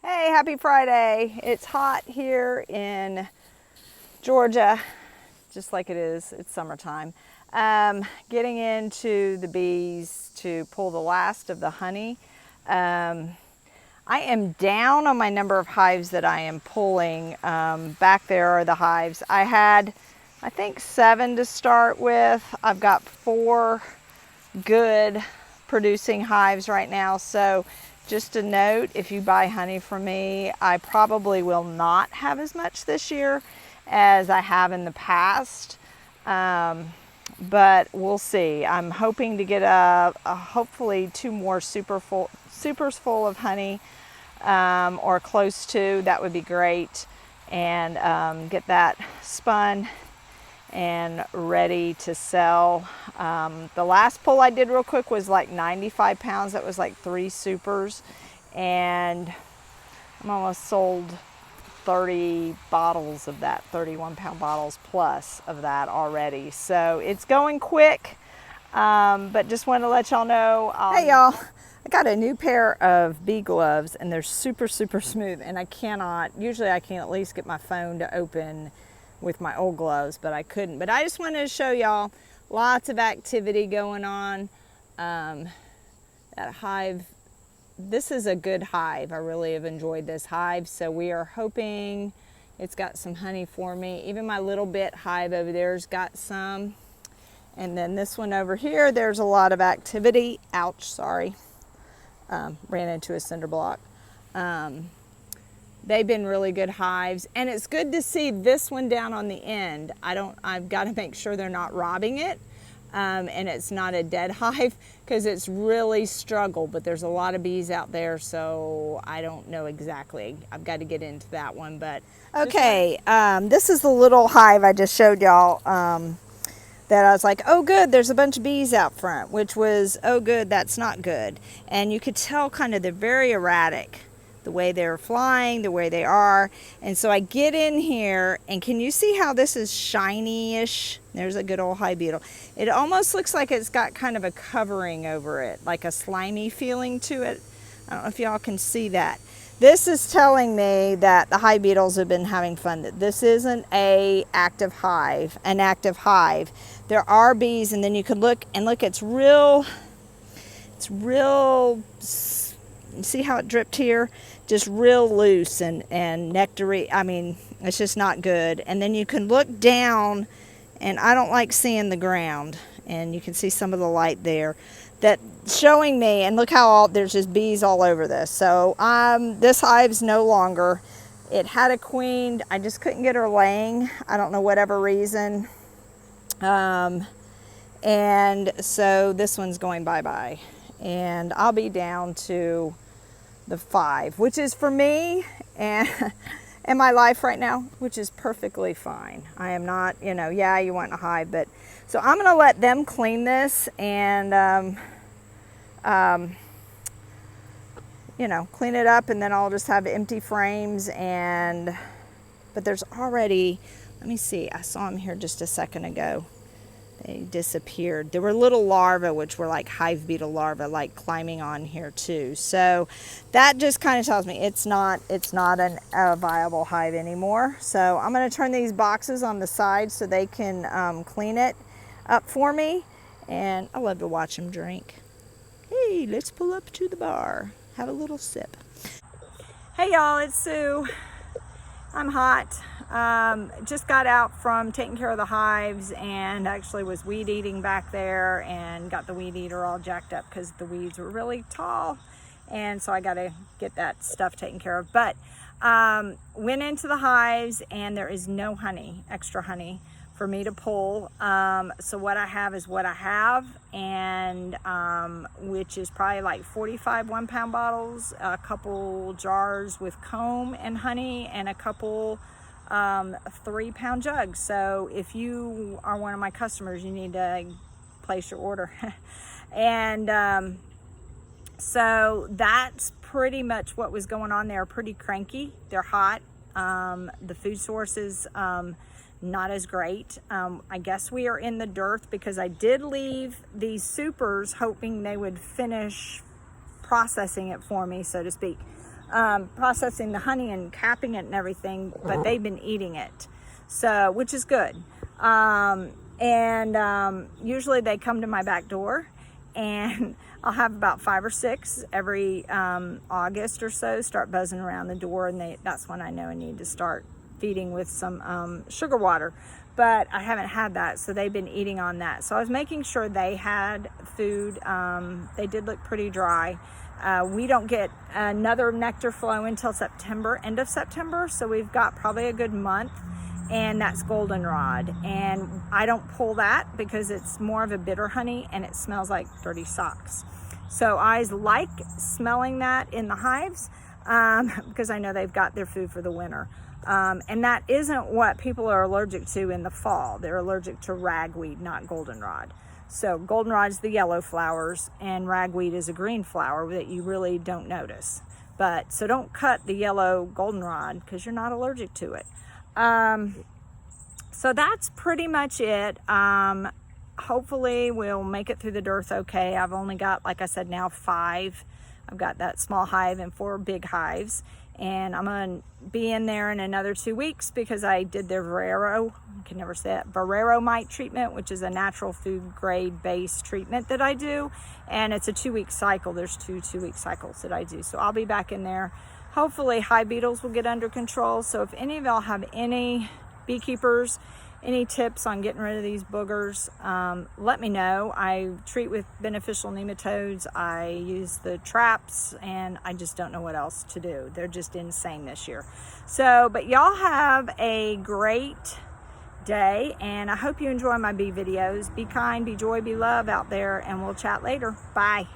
Hey, happy Friday. It's hot here in Georgia, just like it is. It's summertime. Getting into the bees to pull the last of the honey. I am down on my number of hives that I am pulling. Back there are the hives. I had, I think, 7 to start with. I've got 4 good producing hives right now. So just a note, if you buy honey from me, I probably will not have as much this year as I have in the past. But we'll see. I'm hoping to get hopefully 2 more supers full of honey, or close to. That would be great, and get that spun and ready to sell. The last pull I did real quick was like 95 pounds. That was like 3 supers, and I'm almost sold 30 bottles of that, 31-pound bottles plus of that already. So it's going quick, but just wanted to let y'all know. Hey y'all, I got a new pair of bee gloves, and they're super smooth, and usually I can at least get my phone to open with my old gloves, but I couldn't. But I just wanted to show y'all lots of activity going on. That hive, this is a good hive. I really have enjoyed this hive, so we are hoping it's got some honey for me. Even my little bit hive over there's got some. And then this one over here, there's a lot of activity. Ouch, sorry. Ran into a cinder block. They've been really good hives, and it's good to see this one down on the end. I've got to make sure they're not robbing it, and it's not a dead hive, because it's really struggled, but there's a lot of bees out there, so I don't know exactly. I've got to get into that one, but okay. This is the little hive I just showed y'all, that I was like, oh good, there's a bunch of bees out front, which was, oh good, that's not good. And you could tell kind of they're very erratic, the way they're flying, the way they are. And so I get in here, and can you see how this is shiny-ish? There's a good old hive beetle. It almost looks like it's got kind of a covering over it, like a slimy feeling to it. I don't know if y'all can see that. This is telling me that the hive beetles have been having fun. That this isn't an active hive. There are bees, and then you can look, it's real, you see how it dripped here? Just real loose and nectary. I mean, it's just not good. And then you can look down, and I don't like seeing the ground. And you can see some of the light there. That showing me, and look how there's just bees all over this. So this hive's no longer. It had a queen. I just couldn't get her laying. I don't know, whatever reason. And so this one's going bye-bye. And I'll be down to the 5, which is for me and in my life right now, which is perfectly fine. I am not, yeah, you want a hive, but so I'm going to let them clean this and, clean it up, and then I'll just have empty frames. But there's already, let me see, I saw them here just a second ago. They disappeared. There were little larvae, which were like hive beetle larvae, like climbing on here too. So that just kind of tells me it's not a viable hive anymore. So I'm going to turn these boxes on the side so they can clean it up for me. And I love to watch them drink. Hey, let's pull up to the bar. Have a little sip. Hey y'all, it's Sue. I'm hot. Just got out from taking care of the hives, and actually was weed eating back there, and got the weed eater all jacked up because the weeds were really tall, and so I got to get that stuff taken care of. But went into the hives, and there is no honey, extra honey for me to pull. So what I have is what I have, and which is probably like 45 1-pound bottles, a couple jars with comb and honey, and a couple 3-pound jugs. So if you are one of my customers, you need to place your order. And so that's pretty much what was going on. They're pretty cranky, they're hot. The food source is not as great. I guess we are in the dearth, because I did leave these supers hoping they would finish processing it for me, so to speak. processing the honey and capping it and everything, but they've been eating it, so, which is good. Usually they come to my back door, and I'll have about 5 or 6 every August or so start buzzing around the door, and that's when I know I need to start feeding with some sugar water. But I haven't had that, so they've been eating on that. So I was making sure they had food. They did look pretty dry. We don't get another nectar flow until September, end of September, so we've got probably a good month, and that's goldenrod. And I don't pull that because it's more of a bitter honey and it smells like dirty socks. So I like smelling that in the hives because I know they've got their food for the winter. And that isn't what people are allergic to in the fall. They're allergic to ragweed, not goldenrod. So goldenrod is the yellow flowers, and ragweed is a green flower that you really don't notice. But so don't cut the yellow goldenrod because you're not allergic to it. So that's pretty much it. Hopefully we'll make it through the dearth okay. I've only got, like I said, now 5. I've got that small hive and 4 big hives, and I'm going to be in there in another 2 weeks because I did their Varroa, I can never say it, Varroa mite treatment, which is a natural food grade based treatment that I do, and it's a 2-week cycle. There's 2 2-week cycles that I do, so I'll be back in there. Hopefully hive beetles will get under control. So if any of y'all have any beekeepers, any tips on getting rid of these boogers, let me know. I treat with beneficial nematodes. I use the traps, and I just don't know what else to do. They're just insane this year. So, but y'all have a great day, and I hope you enjoy my bee videos. Be kind, be joy, be love out there, and we'll chat later. Bye.